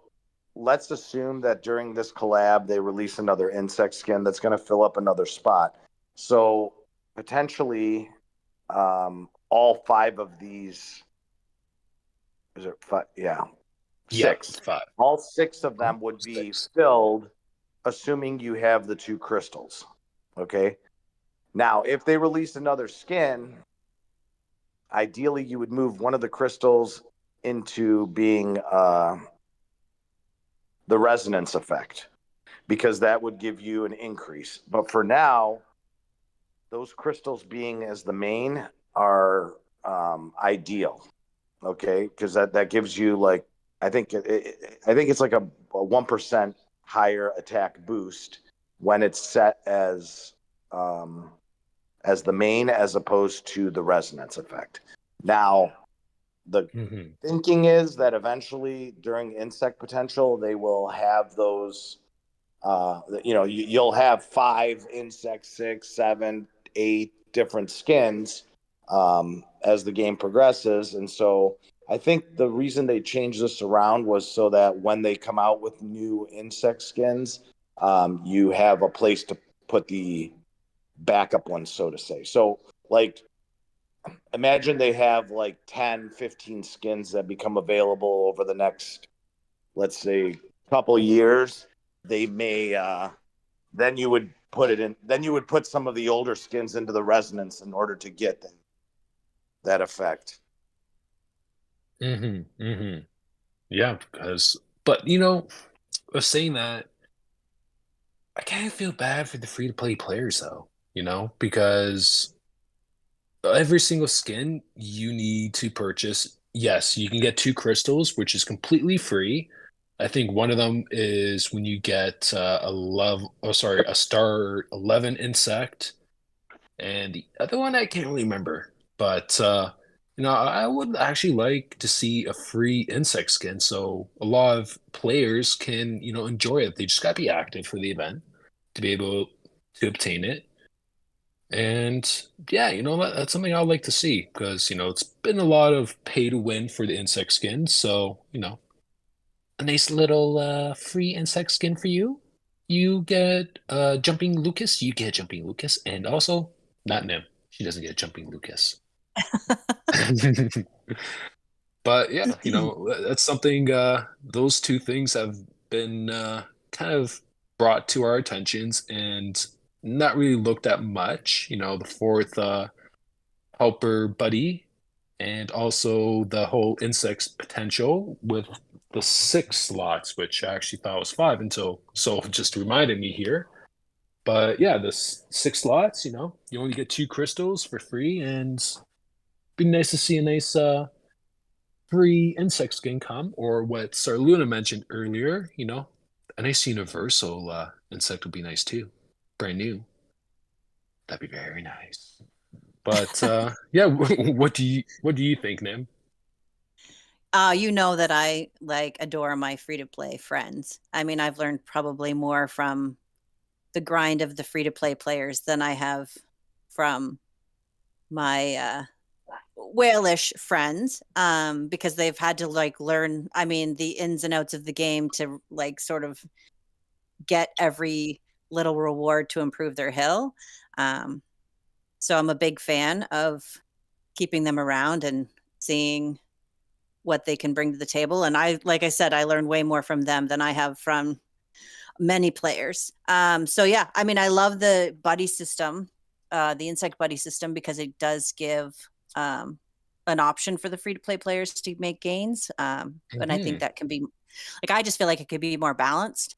let's assume that during this collab they release another insect skin that's going to fill up another spot. So potentially, all 5 of these, is it 5? Yeah, 6. 5. All 6 of them would be 6. filled, assuming you have the 2 crystals. Okay. Now, if they release another skin, ideally you would move one of the crystals into being the resonance effect, because that would give you an increase. But for now, those crystals being as the main are ideal. Okay, because that gives you, like, I think it's like a 1% higher attack boost when it's set as the main, as opposed to the resonance effect. Now, the thinking is that eventually during insect potential, they will have those, you'll have 5 insect, 6, 7, 8 different skins as the game progresses. And so I think the reason they changed this around was so that when they come out with new insect skins, you have a place to put the backup ones, so to say. So, like, imagine they have like 10, 15 skins that become available over the next, let's say, couple years. They may then you would put some of the older skins into the resonance in order to get that effect. Yeah, but saying that, I kind of feel bad for the free-to-play players, though, because every single skin you need to purchase. Yes, you can get 2 crystals, which is completely free. I think one of them is when you get a star 11 insect, and the other one I can't really remember. But I would actually like to see a free insect skin, so a lot of players can enjoy it. They just gotta be active for the event to be able to obtain it. And yeah, that's something I'd like to see, because it's been a lot of pay to win for the insect skin. So a nice little free insect skin for you. You get Jumping Lucas. You get Jumping Lucas, and also not Nim. She doesn't get Jumping Lucas. But yeah, that's something. Those 2 things have been kind of brought to our attentions and not really looked at much. The 4th helper buddy, and also the whole insects potential with the 6 slots, which I actually thought was 5 until so just reminded me here. But yeah, the 6 slots, you only get 2 crystals for free, and it'd be nice to see a nice free insect skin come, or what Sir Luna mentioned earlier, a nice universal insect would be nice too. Brand new. That'd be very nice. But yeah, what do you think, Nim? You know that I adore my free to play friends. I mean, I've learned probably more from the grind of the free to play players than I have from my whalish friends, because they've had to learn, I mean, the ins and outs of the game to sort of get every little reward to improve their hill. So I'm a big fan of keeping them around and seeing what they can bring to the table. And like I said, I learned way more from them than I have from many players. So yeah, I mean, I love the buddy system, the insect buddy system, because it does give an option for the free to play players to make gains. And I think that can be like, I just feel like it could be more balanced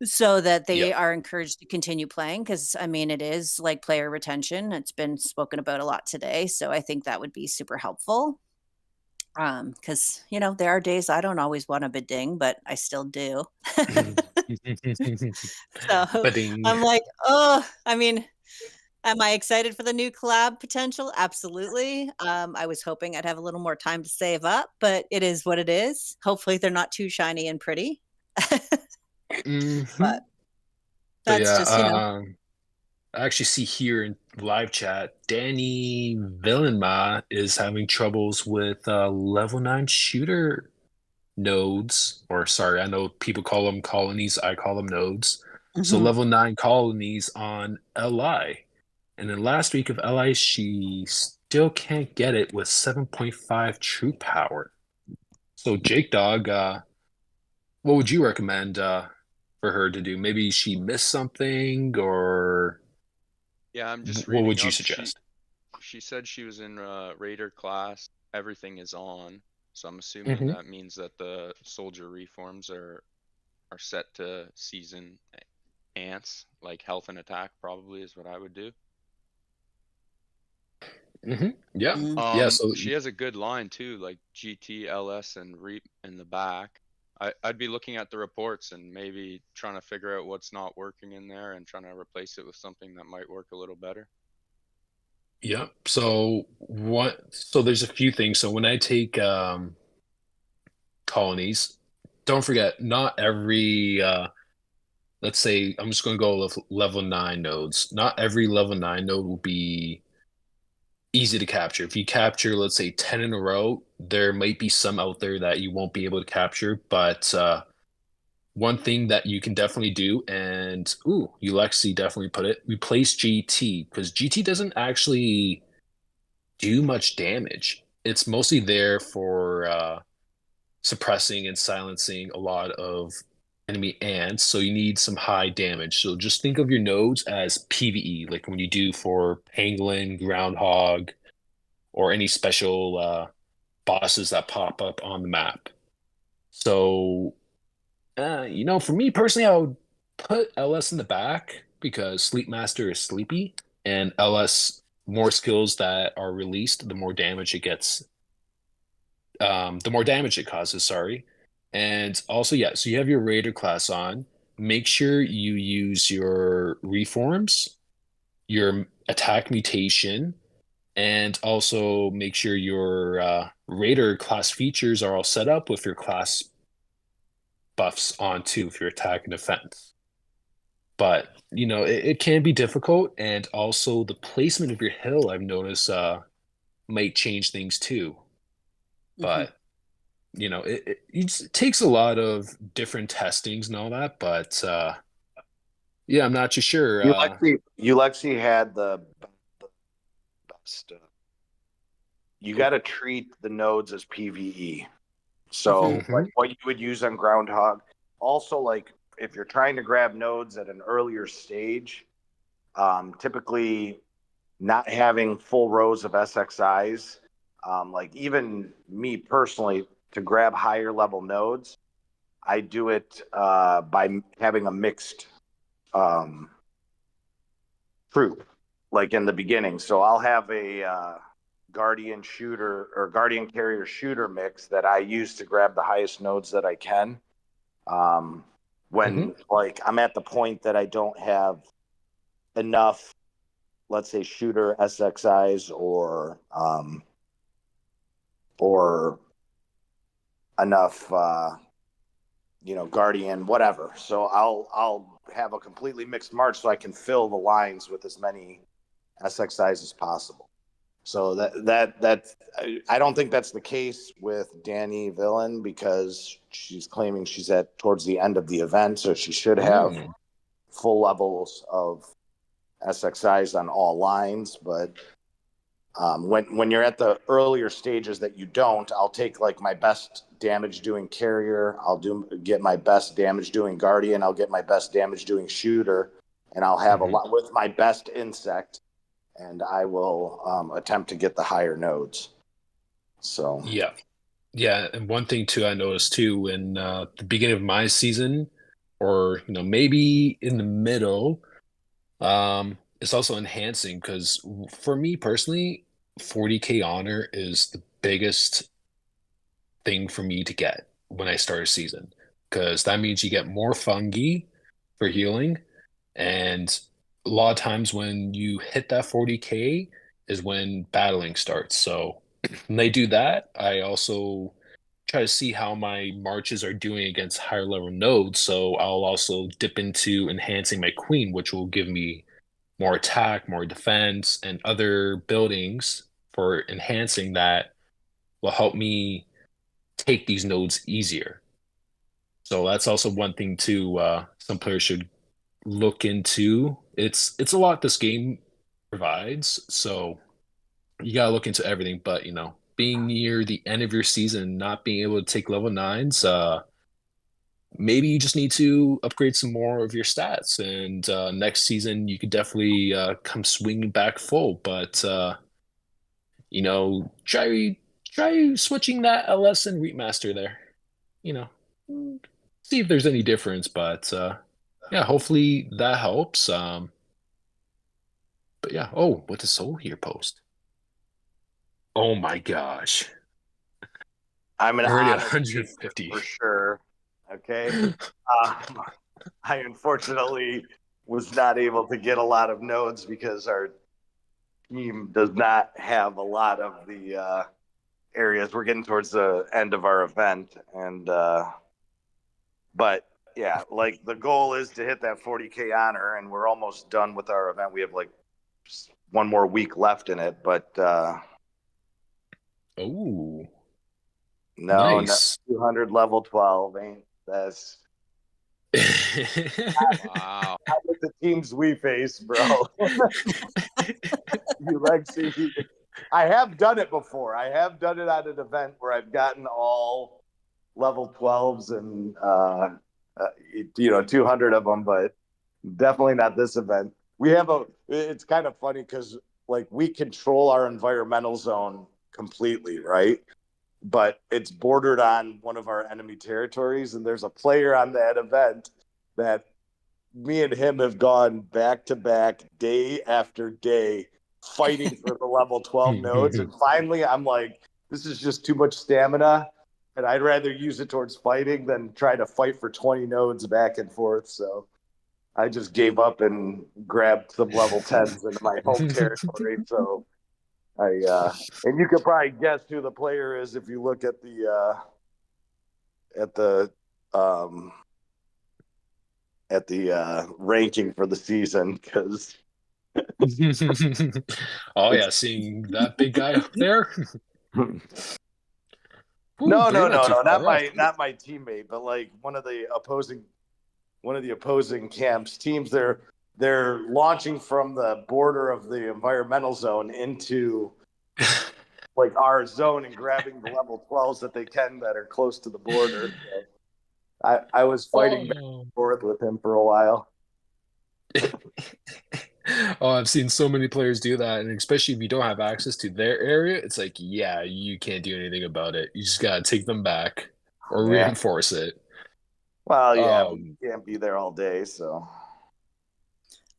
so that they are encouraged to continue playing. Cause I mean, it is like player retention. It's been spoken about a lot today. So I think that would be super helpful. Cause you know, there are days I don't always want a bidding, but I still do. So Ba-ding. I'm like, oh, I mean, am I excited for the new collab potential? Absolutely. I was hoping I'd have a little more time to save up, but it is what it is. Hopefully they're not too shiny and pretty. But that's just, you know. I actually see here in live chat, Danny Villenma is having troubles with level 9 shooter nodes, or sorry, I know people call them colonies, I call them nodes. So level 9 colonies on LI. And then last week of LI, she still can't get it with 7.5 true power. So Jake Dog, what would you recommend for her to do? Maybe she missed something, or Yeah, I'm just what reading would you up. suggest? She said she was in Raider class. Everything is on. So I'm assuming that means that the soldier reforms are set to season ants, like health and attack probably is what I would do. Yeah. Yeah, so she has a good line too, like GT, LS, and Reap in the back. I'd be looking at the reports and maybe trying to figure out what's not working in there and trying to replace it with something that might work a little better. yeah. So there's a few things. So when I take colonies, don't forget, not every let's say I'm just going to go level 9 nodes. Not every level 9 node will be easy to capture. If you capture, let's say 10 in a row, there might be some out there that you won't be able to capture. But one thing that you can definitely do, and Ulexi definitely put it, replace GT, because GT doesn't actually do much damage. It's mostly there for suppressing and silencing a lot of enemy ants, so you need some high damage. So just think of your nodes as PvE, like when you do for pangolin, groundhog, or any special bosses that pop up on the map. So, for me personally, I would put LS in the back because Sleep Master is sleepy, and LS, more skills that are released, the more damage it gets. The more damage it causes, sorry. And also, yeah, so you have your Raider class on. Make sure you use your reforms, your attack mutation, and also make sure your Raider class features are all set up with your class buffs on too if you're attack and defense. But, it can be difficult, and also the placement of your hill, I've noticed, might change things too. But it takes a lot of different testings and all that, but yeah, I'm not too sure. Ulexi had the best. You got to treat the nodes as PvE. So like what you would use on Groundhog. Also, like if you're trying to grab nodes at an earlier stage, typically not having full rows of SXIs, like even me personally, to grab higher level nodes, I do it by having a mixed troop, like in the beginning. So I'll have a guardian shooter or guardian carrier shooter mix that I use to grab the highest nodes that I can. When like I'm at the point that I don't have enough, let's say shooter SXIs or enough guardian whatever, so I'll have a completely mixed march so I can fill the lines with as many SXIs as possible. So I don't think that's the case with Danny Villain because she's claiming she's at towards the end of the event, so she should have full levels of SXIs on all lines. But when you're at the earlier stages that you don't, I'll take like my best damage doing carrier. Get my best damage doing guardian. I'll get my best damage doing shooter, and I'll have a lot with my best insect. And I will attempt to get the higher nodes. So yeah, and one thing too I noticed too in the beginning of my season, or maybe in the middle, it's also enhancing because for me personally, 40k honor is the biggest thing for me to get when I start a season because that means you get more fungi for healing, and a lot of times when you hit that 40k is when battling starts. So when they do that, I also try to see how my marches are doing against higher level nodes. So I'll also dip into enhancing my queen, which will give me more attack, more defense, and other buildings for enhancing that will help me take these nodes easier. So that's also one thing too. Some players should look into. It's a lot this game provides, so you gotta look into everything. But being near the end of your season, not being able to take level 9s, maybe you just need to upgrade some more of your stats. And next season, you could definitely come swinging back full. But try switching that LS and Remaster there. See if there's any difference. But yeah, hopefully that helps. But yeah. Oh, what does Soul here post? Oh my gosh. I'm an Already honest 150 for sure. Okay. I unfortunately was not able to get a lot of nodes because our team does not have a lot of the areas. We're getting towards the end of our event, and but yeah, like the goal is to hit that 40k honor, and we're almost done with our event. We have like one more week left in it, but oh, no, nice. 200 level 12 ain't that's Wow. not with the teams we face, bro. Lexi, I have done it before. I have done it at an event where I've gotten all level 12s and 200 of them, but definitely not this event. It's kind of funny because like we control our environmental zone completely, right? But it's bordered on one of our enemy territories, and there's a player on that event that me and him have gone back to back, day after day, fighting for the level 12 nodes. And finally, I'm like, this is just too much stamina, and I'd rather use it towards fighting than try to fight for 20 nodes back and forth. So I just gave up and grabbed some level 10s into my home territory. So and you could probably guess who the player is if you look at the ranking for the season, because oh yeah, seeing that big guy up there. no, not my teammate, but like one of the opposing camps teams. They're launching from the border of the environmental zone into like our zone and grabbing the level 12s that they can that are close to the border. So I was fighting back and forth with him for a while. Oh, I've seen so many players do that, and especially if you don't have access to their area, it's like, yeah, you can't do anything about it. You just gotta take them back or reinforce it. Well, yeah, we can't be there all day, so.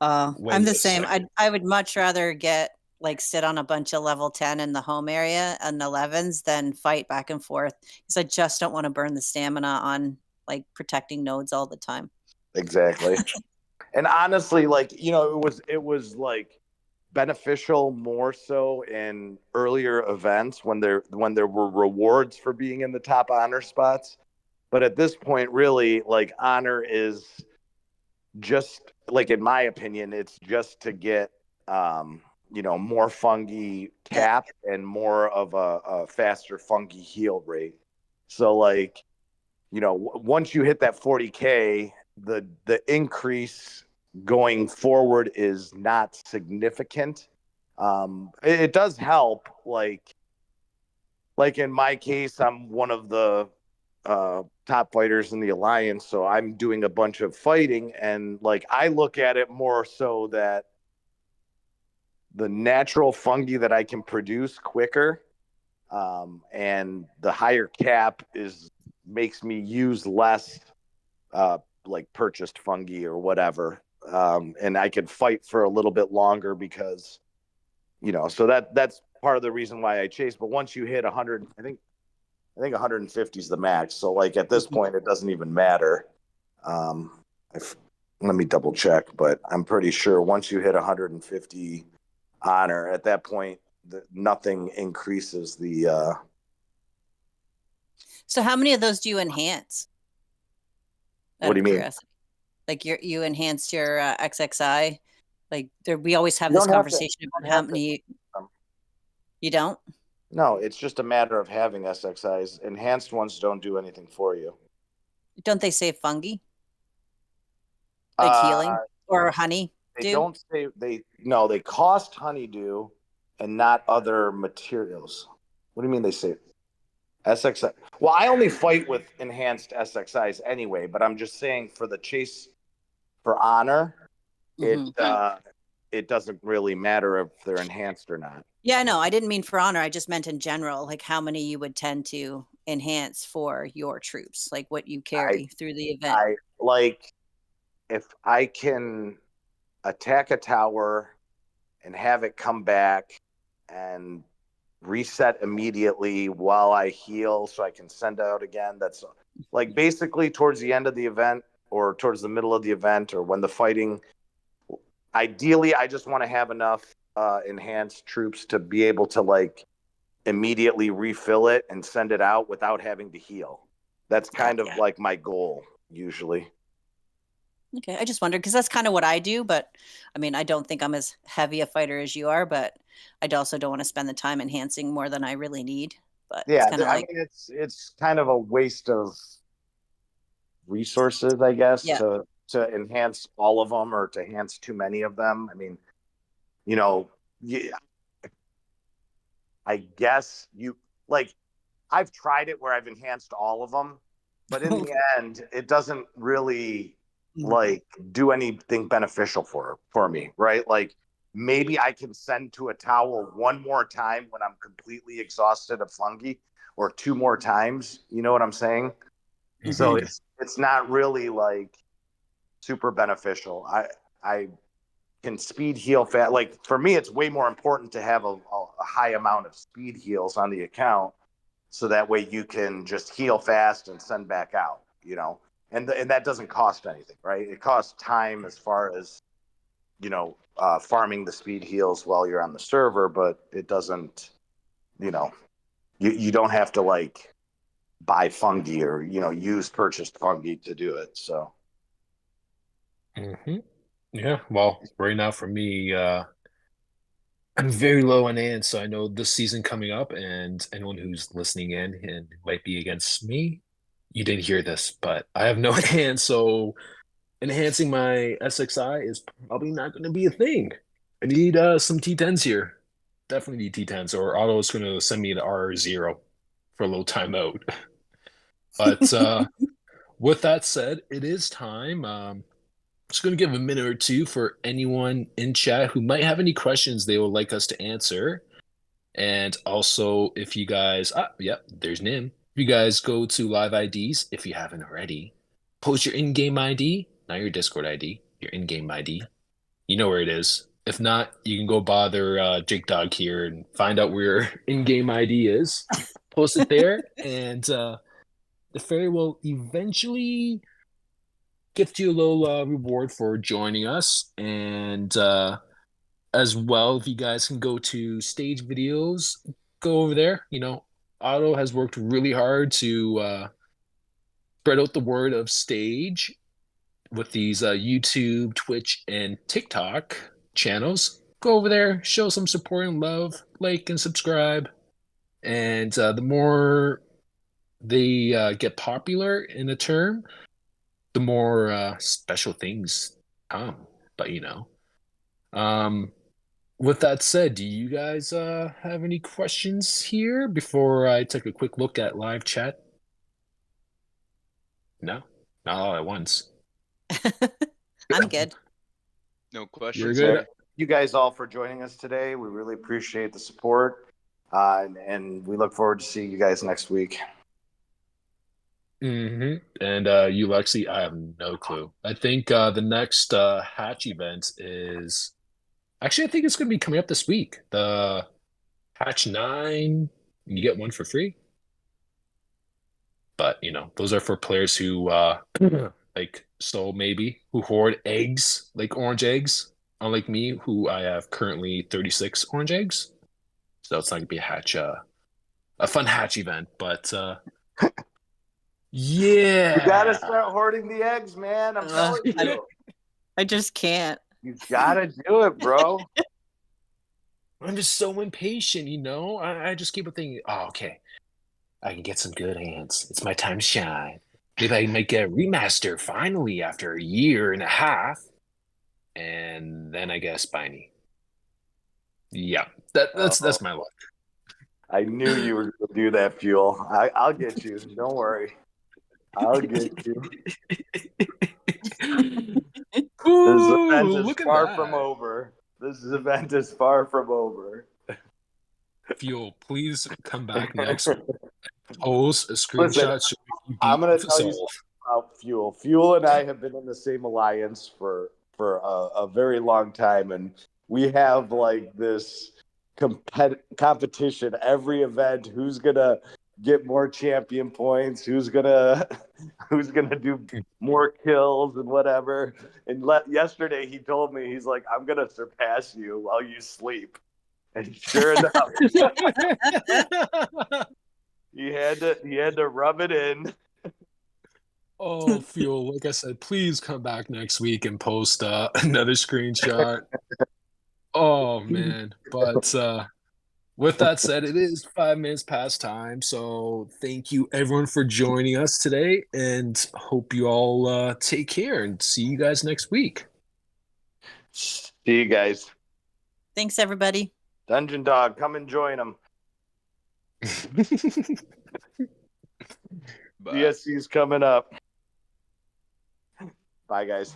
I'm the same. I would much rather sit on a bunch of level 10 in the home area and 11s than fight back and forth, because I just don't want to burn the stamina on like protecting nodes all the time. Exactly. And honestly, like, it was like beneficial more so in earlier events when there were rewards for being in the top honor spots. But at this point, really, like, honor is just, like, in my opinion, it's just to get more fungi cap and more of a faster fungi heal rate. So like, once you hit that 40K, the increase going forward is not significant. It does help. Like in my case, I'm one of the top fighters in the alliance, so I'm doing a bunch of fighting, and like I look at it more so that the natural fungi that I can produce quicker, and the higher cap makes me use less like purchased fungi or whatever, and I can fight for a little bit longer because so that's part of the reason why I chase. But once you hit 100, I think 150 is the max. So like at this point, it doesn't even matter. Let me double check, but I'm pretty sure once you hit 150 honor, at that point, nothing increases the. So how many of those do you enhance? What do you mean? Like you enhanced your XXI? Like we always have this conversation about how many. You don't? No, it's just a matter of having SXIs. Enhanced ones don't do anything for you. Don't they say fungi? Like healing or honey? They don't say no, they cost honeydew and not other materials. What do you mean they say SXI? Well, I only fight with enhanced SXIs anyway, but I'm just saying for the chase for honor, it doesn't really matter if they're enhanced or not. Yeah, no, I didn't mean for honor. I just meant in general, like how many you would tend to enhance for your troops, like what you carry through the event. If I can attack a tower and have it come back and reset immediately while I heal so I can send out again, that's like basically towards the end of the event or towards the middle of the event or when the fighting. Ideally, I just want to have enough enhanced troops to be able to like immediately refill it and send it out without having to heal. That's kind of like my goal usually. Okay, I just wondered because that's kind of what I do, but I mean, I don't think I'm as heavy a fighter as you are, but I also don't want to spend the time enhancing more than I really need. But yeah, it's kind of like it's kind of a waste of resources, I guess, to enhance all of them or to enhance too many of them. I mean, I guess I've tried it where I've enhanced all of them, but in the end, it doesn't really like do anything beneficial for me, right? Like maybe I can send to a tower one more time when I'm completely exhausted of fungi, or two more times. You know what I'm saying? Mm-hmm. So it's not really like super beneficial. I can speed heal fast. Like for me, it's way more important to have a high amount of speed heals on the account, so that way you can just heal fast and send back out. And that doesn't cost anything, right? It costs time as far as farming the speed heals while you're on the server, but it doesn't. You don't have to like buy fungi or use purchased fungi to do it. So. Yeah, well, right now for me, I'm very low on ants, so I know this season coming up, and anyone who's listening in and might be against me, you didn't hear this, but I have no ants, so enhancing my SXI is probably not going to be a thing. I need some T10s here. Definitely need T10s, or Otto's going to send me an R0 for a little timeout. But with that said, it is time. Just going to give a minute or two for anyone in chat who might have any questions they would like us to answer. And also, if you guys, there's Nim. If you guys go to live IDs, if you haven't already, post your in-game ID, not your Discord ID, your in-game ID. You know where it is. If not, you can go bother Jake Dog here and find out where your in-game ID is. Post it there, and the fairy will eventually gift you a little reward for joining us. And as well, if you guys can go to Stage Videos, go over there. Otto has worked really hard to spread out the word of Stage with these YouTube, Twitch, and TikTok channels. go over there, show some support and love, like and subscribe. And the more they get popular in a term, the more special things come. But with that said, do you guys have any questions here before I take a quick look at live chat? No, not all at once. I'm good. No You're questions. good. Thank you guys all for joining us today. We really appreciate the support. And we look forward to seeing you guys next week. And you, Lexi, I have no clue. I think the next hatch event is actually, I think it's going to be coming up this week. The hatch 9, you get one for free. But those are for players who like maybe who hoard eggs, like orange eggs, unlike me, who I have currently 36 orange eggs. So it's not gonna be a fun hatch event, but yeah. You gotta start hoarding the eggs, man. I'm telling you. I just can't. You gotta do it, bro. I'm just so impatient, I just keep thinking, oh, okay, I can get some good hands. It's my time to shine. Maybe I might get a remaster finally after a year and a half. And then I get a Spiny. Yeah, that's my luck. I knew you were gonna do that, Fuel. I'll get you. Don't worry. I'll get you. This event is far from over. This event is far from over. Fuel, please come back next week. Post a screenshot. Listen, I'm gonna tell you about Fuel. Fuel and I have been in the same alliance for a very long time, and we have like this competition every event. Who's gonna get more champion points? Who's gonna do more kills and whatever? And yesterday he told me, he's like, I'm gonna surpass you while you sleep. And sure enough, he had to rub it in. Oh, Fuel, like I said, please come back next week and post another screenshot. Oh man. But with that said, it is 5 minutes past time. So thank you everyone for joining us today, and hope you all take care and see you guys next week. See you guys. Thanks, everybody. Dungeon Dog, come and join them. Bye. DSC's coming up. Bye, guys.